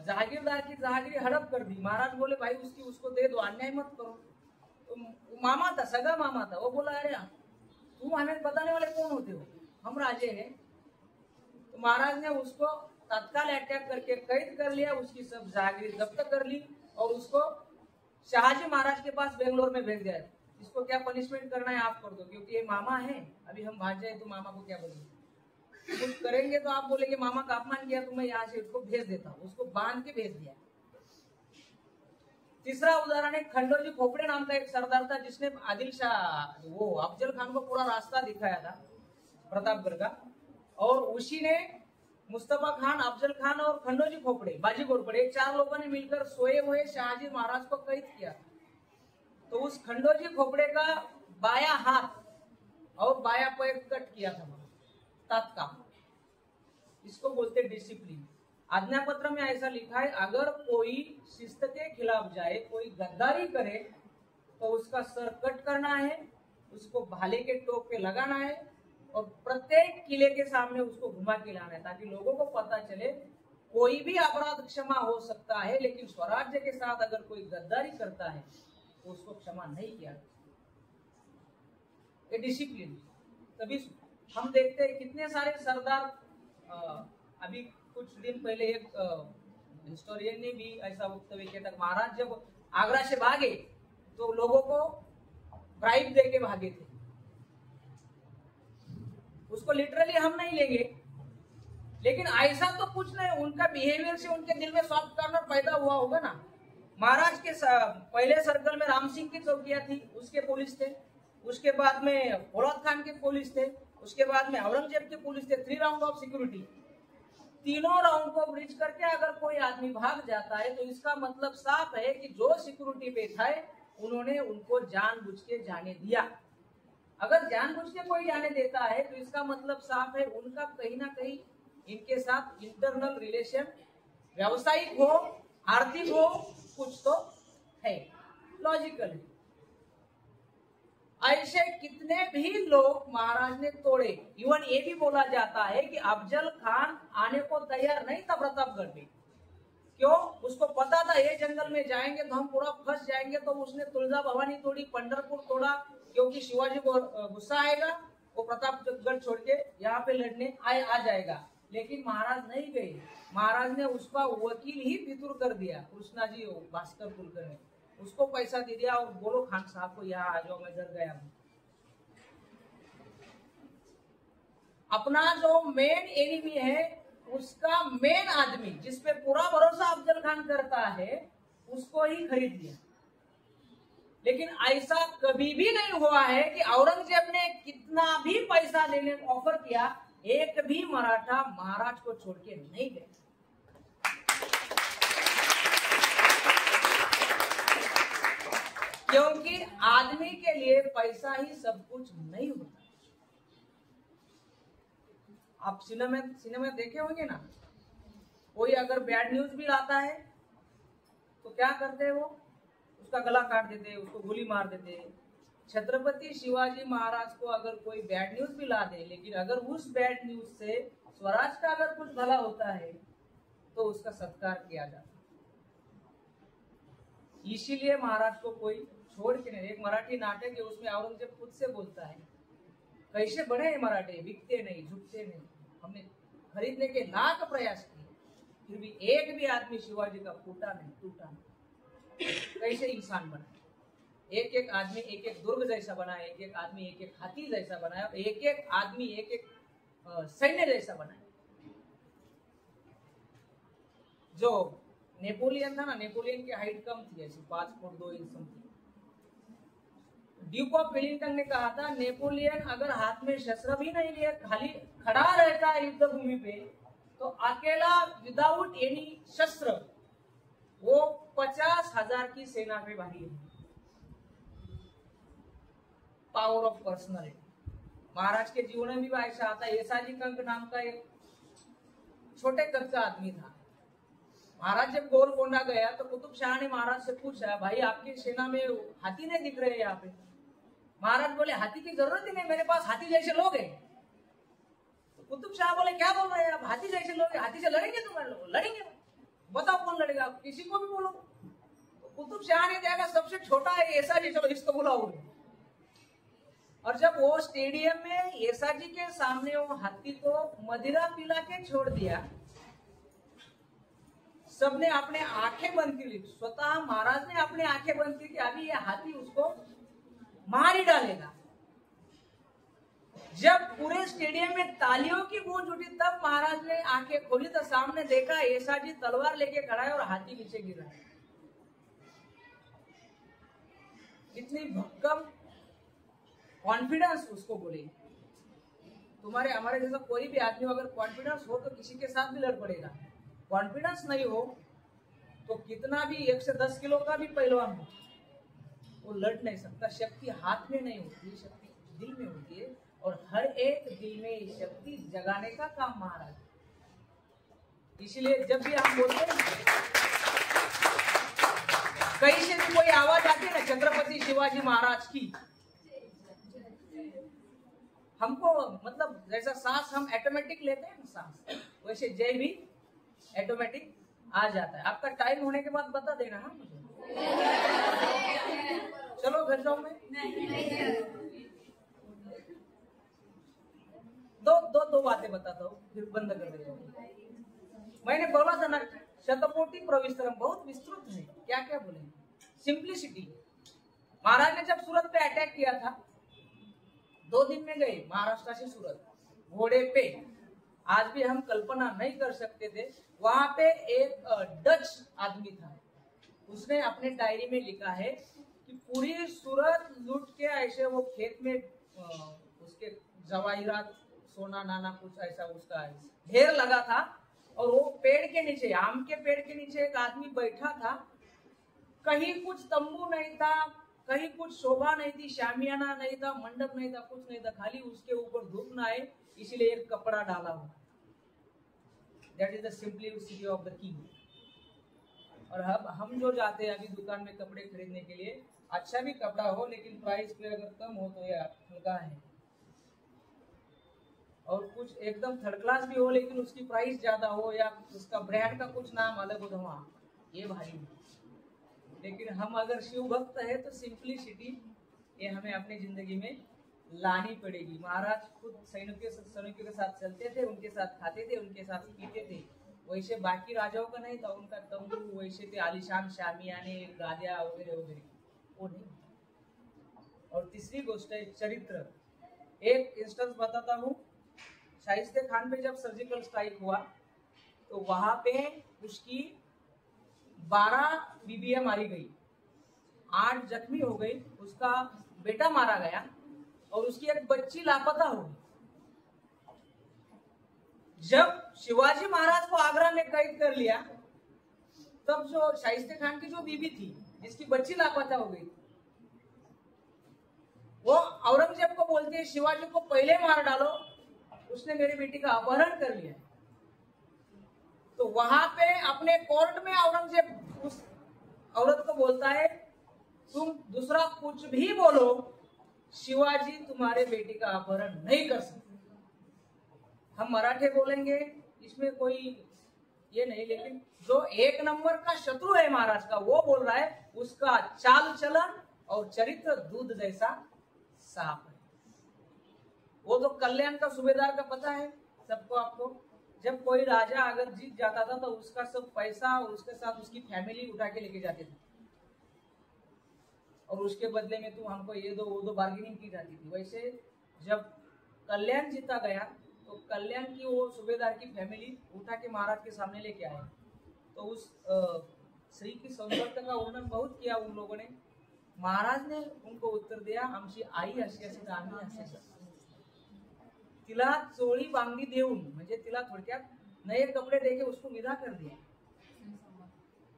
जागीरदार की जागीरी हड़प कर दी। महाराज बोले भाई उसको दे दो, अन्याय मत करो। तो मामा था, सगा मामा था, वो बोला अरे तुम हमें बताने वाले कौन होते हो, हम राजे हैं। तो महाराज ने उसको तत्काल अटैक करके कैद कर लिया, उसकी सब जागीर जब्त कर ली और उसको शाहजी महाराज के पास बेंगलोर में भेज दिया। इसको क्या पनिशमेंट करना है आप कर दो, क्योंकि ये मामा है, अभी हम भाग जाए तो मामा को क्या बोलेंगे, कुछ करेंगे तो आप बोलेंगे मामा का अपमान किया तो मैं यहाँ से उसको भेज देता हूँ। उसको बांध के भेज दिया। तीसरा उदाहरण है खंडोजी खोपड़े नाम का एक सरदार था, जिसने आदिल शाह, वो अफजल खान को पूरा रास्ता दिखाया था प्रतापगढ़ का, और उसी ने मुस्तफा खान, अफजल खान और खंडोजी खोपड़े, बाजी घोरपड़े, 4 लोगों ने मिलकर सोए हुए शाहजी महाराज को कैद किया। तो उस खंडोजी खोपड़े का बाया हाथ और बाया पैर कट किया था तत्काल। इसको बोलते डिसिप्लिन। आज्ञा पत्र में ऐसा लिखा है, अगर कोई शिस्त के खिलाफ जाए, कोई गद्दारी करे तो उसका सर कट करना है, उसको भाले के टोक पे लगाना है और प्रत्येक किले के सामने उसको घुमा के लाना है, ताकि लोगों को पता चले कोई भी अपराध क्षमा हो सकता है, लेकिन स्वराज्य के साथ अगर कोई गद्दारी करता है तो उसको क्षमा नहीं किया। ये डिसिप्लिन। तभी हम देखते हैं कितने सारे सरदार, अभी कुछ दिन पहले एक हिस्टोरियन ने भी ऐसा वक्तव्य किया था, महाराज जब आगरा से भागे तो लोगों को ब्राइब दे के भागे थे। उसको लिटरली हम नहीं लेंगे, लेकिन ऐसा तो कुछ नहीं, उनका बिहेवियर से उनके दिल में सॉफ्ट कॉर्नर पैदा हुआ होगा ना। महाराज के पहले सर्कल में राम सिंह की चौकियां थी, उसके पुलिस थे, उसके बाद में फौलाद खान के पुलिस थे, उसके बाद में औरंगजेब के पुलिस थे। 3 राउंड ऑफ सिक्योरिटी, तीनों राउंड को ब्रीच करके अगर कोई आदमी भाग जाता है तो इसका मतलब साफ है कि जो सिक्योरिटी पे था उन्होंने उनको जानबूझ के जाने दिया। अगर जानबूझ के कोई जाने देता है तो इसका मतलब साफ है उनका कहीं ना कहीं इनके साथ इंटरनल रिलेशन, व्यावसायिक हो, आर्थिक हो, कुछ तो है, लॉजिकल है। ऐसे कितने भी लोग महाराज ने तोड़े। इवन ये भी बोला जाता है कि अफजल खान आने को तैयार नहीं था प्रतापगढ़ में। क्यों? उसको पता था ये जंगल में जाएंगे तो हम पूरा फंस जाएंगे, तो उसने तुलजा भवानी तोड़ी, पंढरपुर तोड़ा, क्योंकि शिवाजी को गुस्सा आएगा, वो प्रतापगढ़ छोड़ के यहाँ पे लड़ने आ जाएगा। लेकिन महाराज नहीं गए, महाराज ने उसका वकील ही फितूर कर दिया, कृष्णा जी भास्कर कुलकर्णी, उसको पैसा दे दिया और बोलो खान साहब को यहाँ आ जाओ, मैं डर गया हूँ। अपना जो मेन एनिमी है, उसका मेन आदमी जिस पे पूरा भरोसा अफजल खान करता है, उसको ही खरीद लिया। लेकिन ऐसा कभी भी नहीं हुआ है कि औरंगजेब ने कितना भी पैसा देने को ऑफर किया, एक भी मराठा महाराज को छोड़ के नहीं गए। क्योंकि आदमी के लिए पैसा ही सब कुछ नहीं होता। आप सिनेमा देखे होंगे ना, कोई अगर बैड न्यूज भी लाता है तो क्या करते हैं, वो उसका गला काट देते हैं, उसको गोली मार देते हैं। छत्रपति शिवाजी महाराज को अगर कोई बैड न्यूज भी ला दे, लेकिन अगर उस बैड न्यूज से स्वराज का अगर कुछ भला होता है तो उसका सत्कार किया जाता है। इसीलिए महाराज को कोई छोड़ के नहीं। एक मराठी नाटक है, उसमें औरंगजेब खुद से बोलता है, कैसे बने हैं मराठे, बिकते नहीं, झुकते नहीं। हमने खरीदने के लाख प्रयास किए, फिर भी एक भी आदमी शिवाजी का फूटा नहीं, टूटा नहीं। कैसे इंसान बना, एक एक आदमी एक एक दुर्ग जैसा बनाया, एक एक आदमी एक एक हाथी जैसा बनाया, एक एक आदमी एक एक सैन्य जैसा बनाया। जो नेपोलियन था ना, नेपोलियन की हाइट कम थी, ऐसी 5 foot 2 inch something. Duke of Wellington ने कहा था, नेपोलियन अगर हाथ में शस्त्र भी नहीं लिए, खाली खड़ा रहता है युद्ध भूमि पे, तो अकेला विदाउट एनी शस्त्र वो 50,000 की सेना पे भारी है। Power of personality. महाराज के जीवन में भी ऐसा आता है। येसाजी कंक नाम का एक छोटे कद का आदमी था। महाराज जब गोलकोंडा गया तो कुतुब शाह ने महाराज से पूछा, भाई आपकी सेना में हाथी नहीं दिख रहे यहाँ पे। महाराज बोले, हाथी की जरूरत ही नहीं, मेरे पास हाथी जैसे लोग हैं। तो कुतुब शाह बोले, क्या बोल रहे हैं आप, हाथी जैसे लोग हैं, हाथी से लड़ेंगे तुम्हारे लोग? लड़ेंगे, बताओ कौन लड़ेगा, किसी को भी बोलो। तो कुतुब शाह ने देखा सबसे छोटा है येसाजी, चलो इसको बुलाओ। और जब वो स्टेडियम में येसाजी के सामने वो हाथी को मदिरा पिला के छोड़ दिया, सबने अपने आंखें बंद की ली। स्वतः महाराज ने अपने आंखें बंद की कि अभी ये हाथी उसको मार ही डालेगा। जब पूरे स्टेडियम में तालियों की गूंज उठी, तब महाराज ने आंखें खोली तो सामने देखा येसाजी तलवार लेके खड़ा है और हाथी नीचे गिरा है। इतनी भक्कम कॉन्फिडेंस उसको बोले। तुम्हारे हमारे जैसा कोई भी आदमी अगर कॉन्फिडेंस हो तो किसी के साथ भी लड़ पड़ेगा। कॉन्फिडेंस नहीं हो तो कितना भी 1 से 10 किलो का भी पहलवान हो, वो लड़ नहीं सकता। शक्ति हाथ में नहीं होती, शक्ति दिल में होती है, और हर एक दिल में शक्ति जगाने का काम महाराज। इसीलिए जब भी हम बोलते हैं, कहीं से भी कोई आवाज आती है ना छत्रपति शिवाजी महाराज की, हमको मतलब जैसा सांस हम ऑटोमेटिक लेते हैं ना सांस, वैसे जय भी ऑटोमेटिक आ जाता है। आपका टाइम होने के बाद बता देना। हाँ मुझे चलो घर जाऊं मैं। दो बातें बताता हूँ, फिर बंद कर देता हूँ। मैंने बोला था ना, शतकोटि प्रविस्तरम बहुत विस्तृत है। क्या क्या बोले? सिंप्लिसिटी। महाराज ने जब सूरत पे अटैक किया था, 2 दिन में गए महाराष्ट्र से सूरत घोड़े पे। आज भी हम कल्पना नहीं कर सकते थे। वहां पे एक डच आदमी था, उसने अपने डायरी में लिखा है कि पूरी सूरत लूट के ऐसे वो खेत में उसके जवाहिरात सोना नाना कुछ ऐसा उसका ढेर लगा था, और वो पेड़ के नीचे, आम के पेड़ के नीचे एक आदमी बैठा था। कहीं कुछ तंबू नहीं था, कहीं कुछ शोभा नहीं थी, शामियाना नहीं था, मंडप नहीं था, कुछ नहीं था, खाली उसके ऊपर धूप ना आए इसलिए एक कपड़ा डाला हुआ। That is the simplicity of the king. और अब हम जो जाते हैं अभी दुकान में कपड़े खरीदने के लिए, अच्छा भी कपड़ा हो लेकिन प्राइस पे अगर कम हो तो यह हल्का है, और कुछ एकदम थर्ड क्लास भी हो लेकिन उसकी प्राइस ज्यादा हो, या उसका ब्रांड का कुछ नाम अलग हो, तो वहाँ ये भारी हो। लेकिन हम अगर शिव भक्त है तो सिंप्लिसिटी ये हमें अपनी जिंदगी में लानी पड़ेगी। महाराज खुद सैनिकों के साथ चलते थे, उनके साथ खाते थे, उनके साथ पीते थे। वैसे बाकी राजाओं का नहीं था, उनका तंबू वैसे थे, आलिशान शामियाने, गादिया वगैरह वगैरह, वो नहीं। और तीसरी गोष्ट है चरित्र। एक इंस्टेंस बताता हूँ, शाइस्ते खान पे जब सर्जिकल स्ट्राइक हुआ तो वहां पे उसकी 12 बीबियां मारी गई, 8 जख्मी हो गई, उसका बेटा मारा गया और उसकी एक बच्ची लापता हो गई। जब शिवाजी महाराज को आगरा में कैद कर लिया तब जो शाइस्ते खान की जो बीबी थी जिसकी बच्ची लापता हो गई, वो औरंगजेब को बोलती है शिवाजी को पहले मार डालो, उसने मेरी बेटी का अपहरण कर लिया। तो वहां पे अपने कोर्ट में औरंगजेब उस औरत को बोलता है तुम दूसरा कुछ भी बोलो, शिवाजी तुम्हारे बेटी का अपहरण नहीं कर सकते। हम मराठे बोलेंगे इसमें कोई ये नहीं, लेकिन जो एक नंबर का शत्रु है महाराज का वो बोल रहा है उसका चाल चलन और चरित्र दूध जैसा साफ है। वो तो कल्याण का सूबेदार का पता है सबको, आपको। जब कोई राजा अगर जीत जाता था तो उसका सब पैसा और उसके साथ उसकी फैमिली उठा के लेके जाते थे और उसके बदले में तुम हमको ये दो वो दो बार्गेनिंग की जाती थी। वैसे जब कल्याण जीता गया तो कल्याण की वो सूबेदार की फैमिली उठा के महाराज के सामने लेके आए। तो उस स्त्री की सौंदर्य का वर्णन बहुत किया उन लोगों ने। महाराज ने उनको उत्तर दिया आमची आई अशी अशी तर आम्ही असे तिला चोळी बांगडी देऊन, म्हणजे तिला थोडक्यात नए कपड़े देके उसको विदा कर दिया।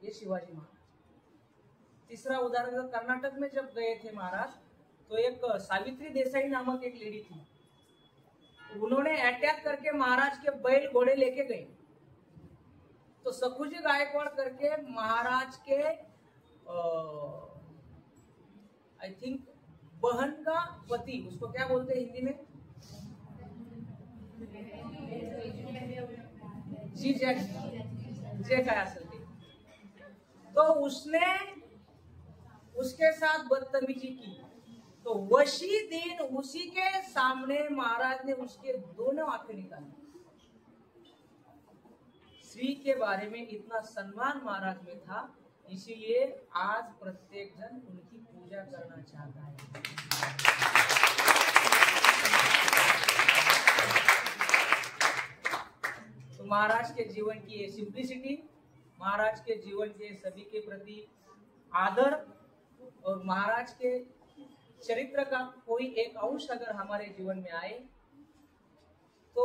ये शिवाजी महाराज। तीसरा उदाहरण कर्नाटक में जब गए थे महाराज तो एक सावित्री देसाई नामक एक लेडी थी, उन्होंने अटैक करके महाराज के बैल घोड़े लेके गए। तो सखुजी गायकवाड़ करके महाराज के आई थिंक बहन का पति, उसको क्या बोलते हैं हिंदी में, जी जे काय असेल ते, तो उसने उसके साथ बदतमीजी की। तो वशी दिन उसी के सामने महाराज ने उसके दोनों आंखें निकाली। स्त्री के बारे में इतना सम्मान महाराज में था, इसीलिए आज प्रत्येक जन उनकी पूजा करना चाहता है। तो महाराज के जीवन की ये सिंप्लिसिटी, महाराज के जीवन के सभी के प्रति आदर और महाराज के चरित्र का कोई एक अंश अगर हमारे जीवन में आए तो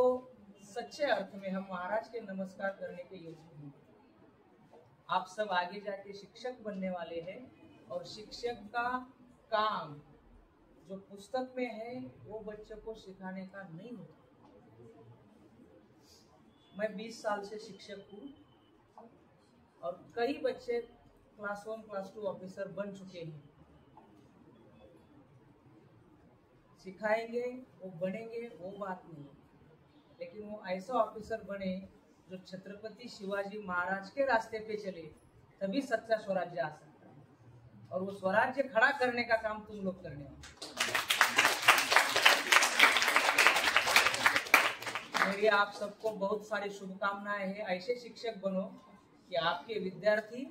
सच्चे अर्थ में हम महाराज के नमस्कार करने के योग्य होंगे। आप सब आगे जाके शिक्षक बनने वाले हैं और शिक्षक का काम जो पुस्तक में है वो बच्चों को सिखाने का नहीं होता। मैं 20 साल से शिक्षक हूँ और कई बच्चे क्लास 1 क्लास 2 ऑफिसर बन चुके हैं। सिखाएंगे वो बनेंगे वो बात नहीं, लेकिन वो ऐसा ऑफिसर बने जो छत्रपति शिवाजी महाराज के रास्ते पे चले, तभी सच्चा स्वराज्य आ सकता है। और वो स्वराज्य खड़ा करने का काम तुम लोग करने वाले। मेरी आप सबको बहुत सारी शुभकामनाएं हैं। ऐसे शिक्षक बनो कि आपके विद्यार्थी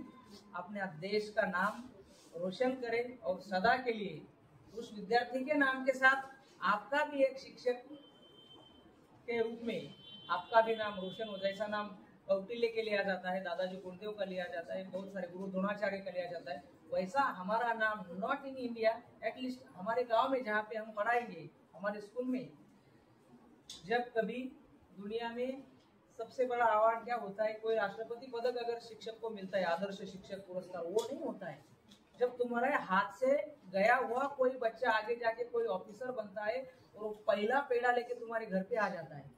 अपने देश का नाम रोशन करें और सदा के लिए उस विद्यार्थी के नाम के साथ आपका भी एक शिक्षक के रूप में आपका भी नाम रोशन हो। जैसा नाम कौटिल्य के लिया जाता है, दादाजी गुरुदेव का लिया जाता है, बहुत सारे गुरु द्रोणाचार्य का लिया जाता है, वैसा हमारा नाम नॉट इन इंडिया, एटलीस्ट हमारे गांव में जहाँ पे हम पढ़ाएंगे, हमारे स्कूल में, जब कभी दुनिया में सबसे बड़ा अवार्ड क्या होता है, कोई राष्ट्रपति पदक अगर शिक्षक को मिलता है, आदर्श शिक्षक पुरस्कार, वो नहीं होता है। जब तुम्हारे हाथ से गया हुआ कोई बच्चा आगे जाके कोई ऑफिसर बनता है और वो पहला पेड़ा लेके तुम्हारे घर पे आ जाता है,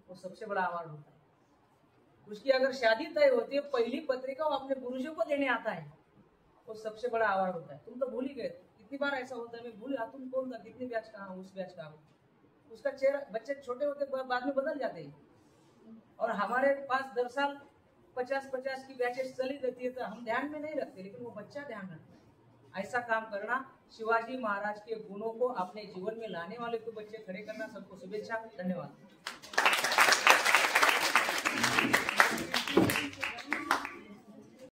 वो सबसे बड़ा अवार्ड होता है। उसकी अगर शादी तय होती है, पहली पत्रिका वो अपने गुरुजी को देने आता है, वो सबसे बड़ा अवार्ड होता है। तुम तो भूल ही गए, कितनी बार ऐसा होता है, मैं भूल गया तुम कौन था, कितनी बैच कहा, उस बैच का उसका चेहरा, बच्चे छोटे होते बाद में बदल जाते हैं। और हमारे पास 10 साल 50-50 की बैचेस चली रहती है तो हम ध्यान में नहीं रखते, लेकिन वो बच्चा ध्यान रखता है। ऐसा काम करना, शिवाजी महाराज के गुणों को अपने जीवन में लाने वाले को बच्चे खड़े करना। सबको शुभेच्छा, धन्यवाद।